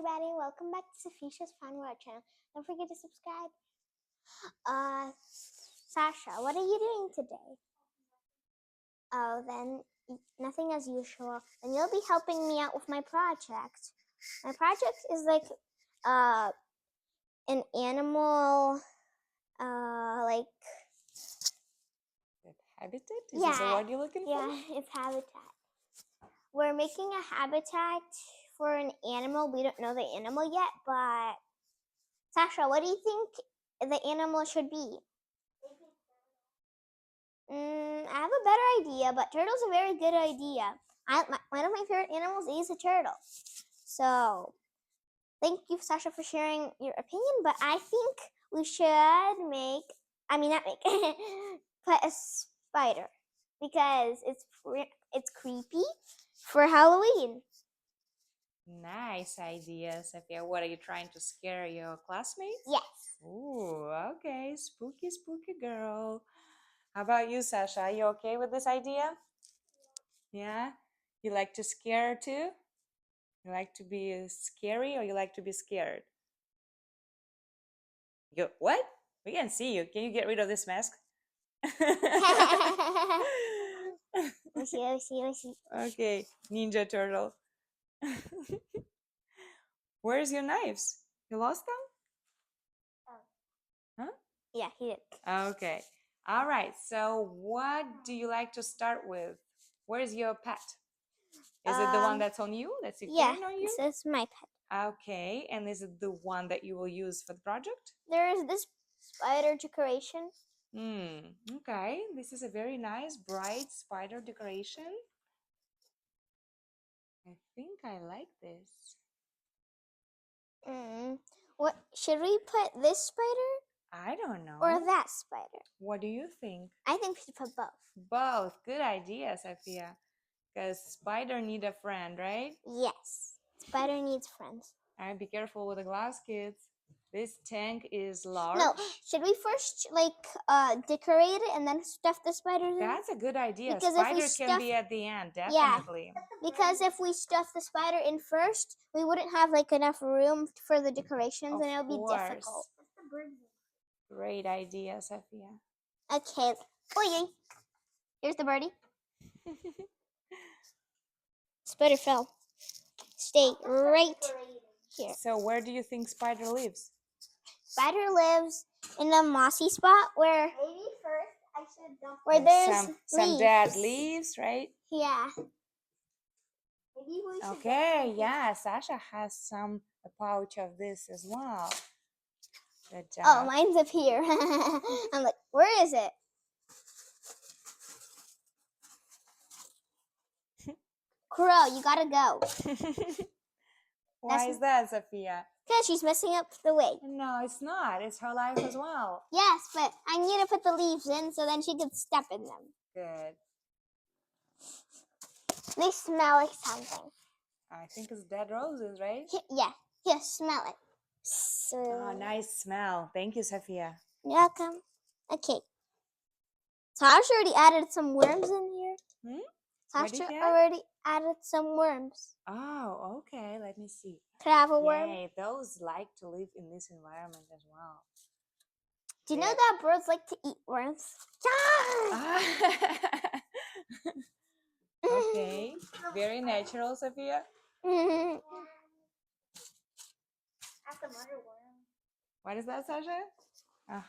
everybody, welcome back to Safishas Fun World channel. Don't forget to subscribe. Sasha, what are you doing today? Oh, then nothing as usual. Then you'll be helping me out with my project. My project is like an animal like habitat? Is this the word you're looking for? Yeah, it's habitat. We're making a habitat for an animal. We don't know the animal yet, but Sasha, what do you think the animal should be? I have a better idea, but turtle's a very good idea. One of my favorite animals is a turtle. So, thank you, Sasha, for sharing your opinion, but I think we should put a spider because it's creepy for Halloween. Nice idea, Sofia. What, are you trying to scare your classmates? Yes. Ooh, okay. Spooky, spooky girl. How about you, Sasha? Are you okay with this idea? Yeah? You like to scare too? You like to be scary or you like to be scared? You what? We can't see you. Can you get rid of this mask? Okay, Ninja Turtle. Where's your knives? You lost them? Huh? Yeah, he did. Okay. All right. So, what do you like to start with? Where's your pet? Is it the one that's on you? That's sitting on you? This is my pet. Okay. And is it the one that you will use for the project? There is this spider decoration. Okay. This is a very nice, bright spider decoration. I think I like this. What should we put this spider? I don't know. Or that spider? What do you think? I think we should put both. Both. Good idea, Sofia. Because spider need a friend, right? Yes. Spider needs friends. All right, be careful with the glass, kids. This tank is large. No, should we first decorate it and then stuff the spiders in? That's a good idea. Because spider can be at the end, definitely. Yeah, because if we stuff the spider in first, we wouldn't have like enough room for the decorations, and it'll be difficult. Great idea, Sofia. Okay. Oi, here's the birdie. Spider fell. Stay right here. So where do you think spider lives? Spider lives in a mossy spot where maybe first I should dump where there's some dead leaves, right? Yeah. Maybe we should okay, yeah, Sasha has a pouch of this as well. Good job. Oh, mine's up here. I'm like, where is it? Crow, you gotta go. Why is that, Sofia? Because she's messing up the way. No, it's not. It's her life as well. Yes, but I need to put the leaves in so then she can step in them. Good. They smell like something. I think it's dead roses, right? Yeah. Here, smell it. So... Oh, nice smell. Thank you, Sofia. You're welcome. Okay. Sasha already added some worms in here. Sasha already added some worms. Oh, okay. Let me see. Could I have a worm? Yay, those like to live in this environment as well. Do you know that birds like to eat worms? Okay. Very natural, Sofia. That's another worm. What is that, Sasha?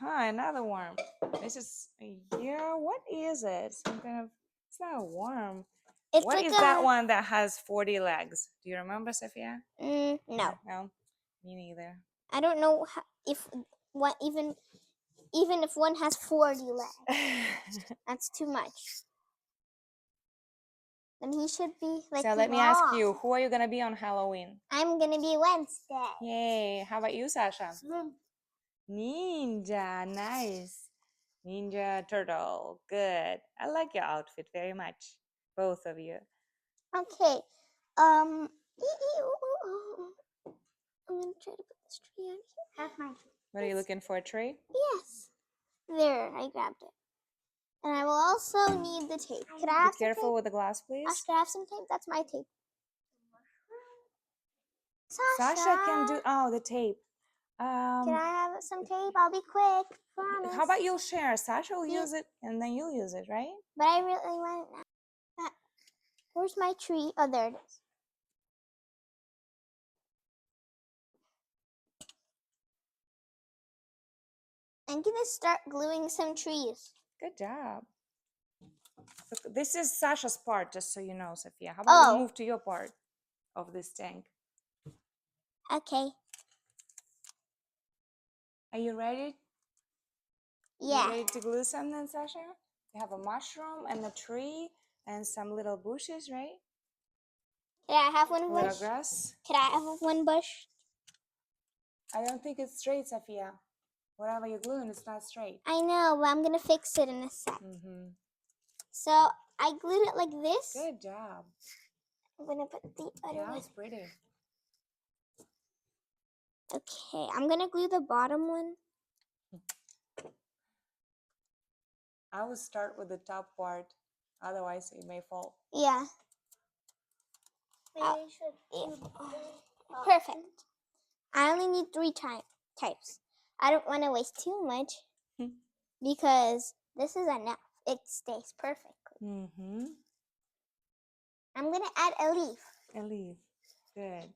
Another worm. This is, what is it? Some kind of, it's not a worm. What is that one that has 40 legs? Do you remember, Sofia? No. No, me neither. I don't know even if one has 40 legs. That's too much. Then he should be like. So let me ask you, who are you gonna be on Halloween? I'm gonna be Wednesday. Yay! How about you, Sasha? Ninja, nice. Ninja turtle, good. I like your outfit very much, both of you. Okay. I'm gonna try to put this tree on here. That's my tree. What are you looking for, a tree? Yes. There, I grabbed it. And I will also need the tape. Could I have Be careful with the glass, please. Could I have some tape? That's my tape. Sasha can do, oh, the tape. Can I have some tape? I'll be quick. Promise. How about you'll share? Sasha will Yeah. use it and then you'll use it, right? But I really want it now. Where's my tree? Oh, there it is. I'm gonna start gluing some trees. Good job. Look, this is Sasha's part, just so you know, Sophia. How about you move to your part of this tank? Okay. Are you ready? Yeah. You ready to glue something, Sasha? You have a mushroom and a tree and some little bushes, right? Can I have one Little bush? grass. Can I have one bush? I don't think it's straight, Sophia. Whatever you're gluing, it's not straight. I know, but I'm gonna fix it in a sec. So I glued it like this. Good job. I'm gonna put the other Yeah, one. it's pretty. Okay, I'm gonna glue the bottom one. I would start with the top part, otherwise it may fall. Yeah. Perfect. I only need 3 types. I don't want to waste too much because this is enough. It stays perfectly. I'm gonna add a leaf. A leaf. Good.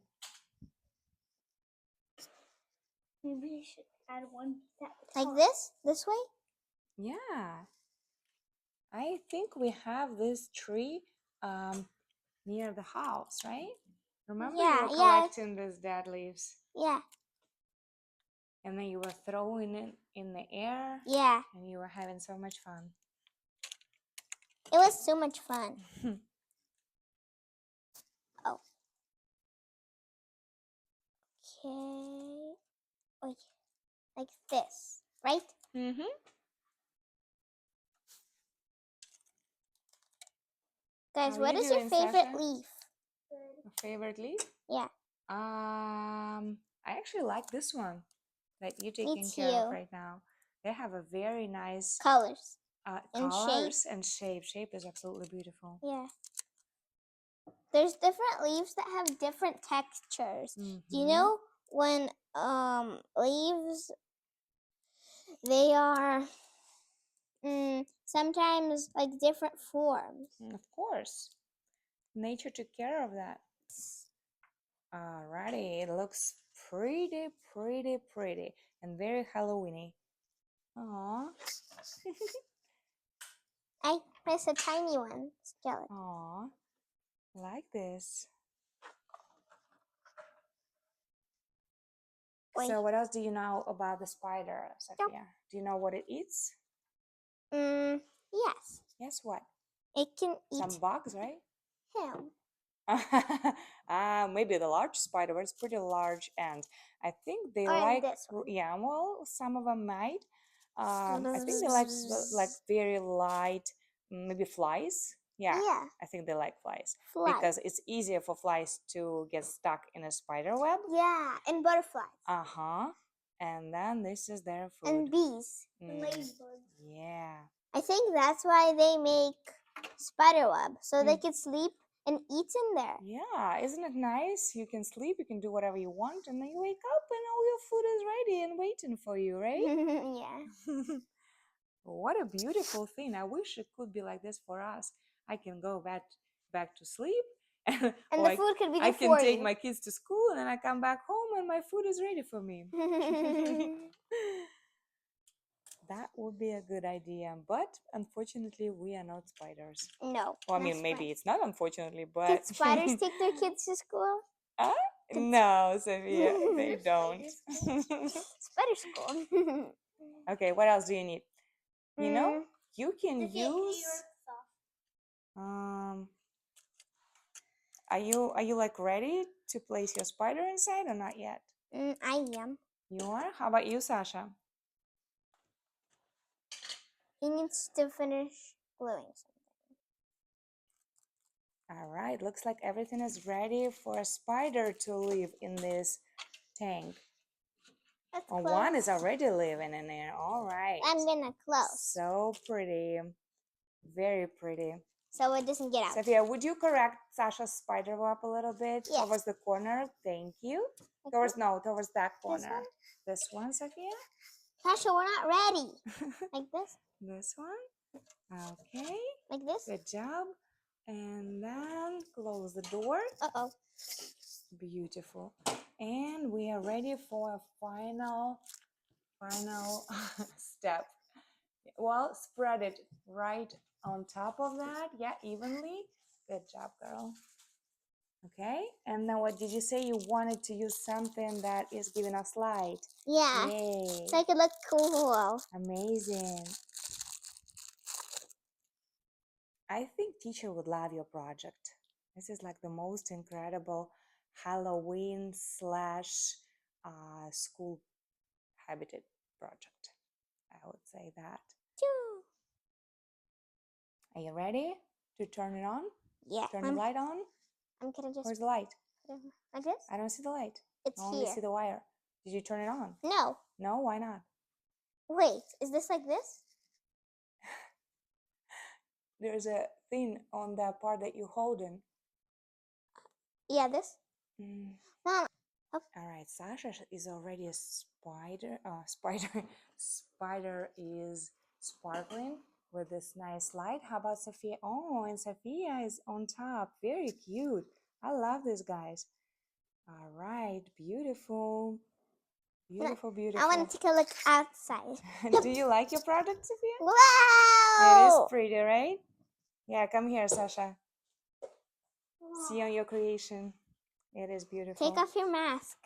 Maybe I should add one like this way. Yeah. I think we have this tree near the house, right? Remember you were collecting these dead leaves? Yeah. And then you were throwing it in the air? Yeah. And you were having so much fun. It was so much fun. Oh. Okay. Oh, like this, right? Guys, what is your favorite leaf? Favorite leaf? Yeah. I actually like this one that you're taking care of right now. They have a very nice colors and shape. Shape is absolutely beautiful. Yeah. There's different leaves that have different textures. Do you know when leaves they are sometimes like different forms? Of course. Nature took care of that. Alrighty, it looks pretty, pretty, pretty, and very Halloweeny. Aww. There's a tiny one, skeleton. Aww. Like this. Wait. So what else do you know about the spider, Sophia? Do you know what it eats? Yes. Yes, what? It can eat some bugs, right? him. Maybe the large spider, but it's pretty large, and I think they like. Yeah, well, some of them might. I think they like very light, maybe flies. Yeah, I think they like flies because it's easier for flies to get stuck in a spider web. Yeah, and butterflies. And then this is their food. And bees. And ladybugs. Yeah. I think that's why they make spider web, so they can sleep and eat in there. Yeah, isn't it nice? You can sleep, you can do whatever you want, and then you wake up and all your food is ready and waiting for you, right? Yeah. What a beautiful thing. I wish it could be like this for us. I can go back to sleep and the food could be there I can take my kids to school and then I come back home and my food is ready for me. That would be a good idea, but unfortunately we are not spiders. No. Well, I mean, maybe it's not unfortunately, but... Did spiders take their kids to school? No, Sophia, they don't. Spider school. Okay, what else do you need? You know, you can use... Are you like ready to place your spider inside or not yet? I am. You are? How about you, Sasha? He needs to finish gluing something. All right, looks like everything is ready for a spider to live in this tank. One is already living in there. All right. I'm gonna close. So pretty. Very pretty. so it doesn't get out. Sophia, would you correct Sasha's spider web a little bit Yes. towards the corner? Thank you. Like Towards this? towards that corner. one? This one, Sophia? Sasha, we're not ready. Like this? This one? Okay. Like this? Good job. And then close the door. Uh-oh. Beautiful. And we are ready for a final step. Well, spread it right on top of that. Yeah, evenly. Good job, girl. Okay. And then what did you say? You wanted to use something that is giving us light. Yeah. Yay. So it could look cool. Amazing. I think teacher would love your project. This is like the most incredible Halloween slash school habitat project. I would say that. Choo. Are you ready to turn it on? Yeah. Turn the light on? I'm gonna just Where's the light? put it like this. I don't see the light. It's I only here. see the wire. Did you turn it on? No. No, why not? Wait, is this like this? There's a thing on that part that you're holding. Yeah, this. Mom. All right, Sasha is already a spider. Spider is sparkling with this nice light. How about Sophia? Oh, and Sophia is on top. Very cute. I love these guys. All right, beautiful. Beautiful, beautiful. I want to take a look outside. Do you like your project, Sophia? Wow! It is pretty, right? Yeah, come here, Sasha. See on your creation. It is beautiful. Take off your mask.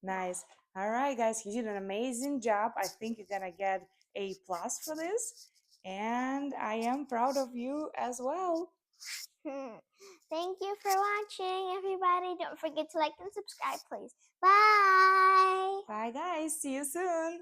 Nice. All right, guys, you did an amazing job. I think you're gonna get A+ for this, and I am proud of you as well. Thank you for watching, everybody. Don't forget to like and subscribe, please. Bye. Bye, guys. See you soon.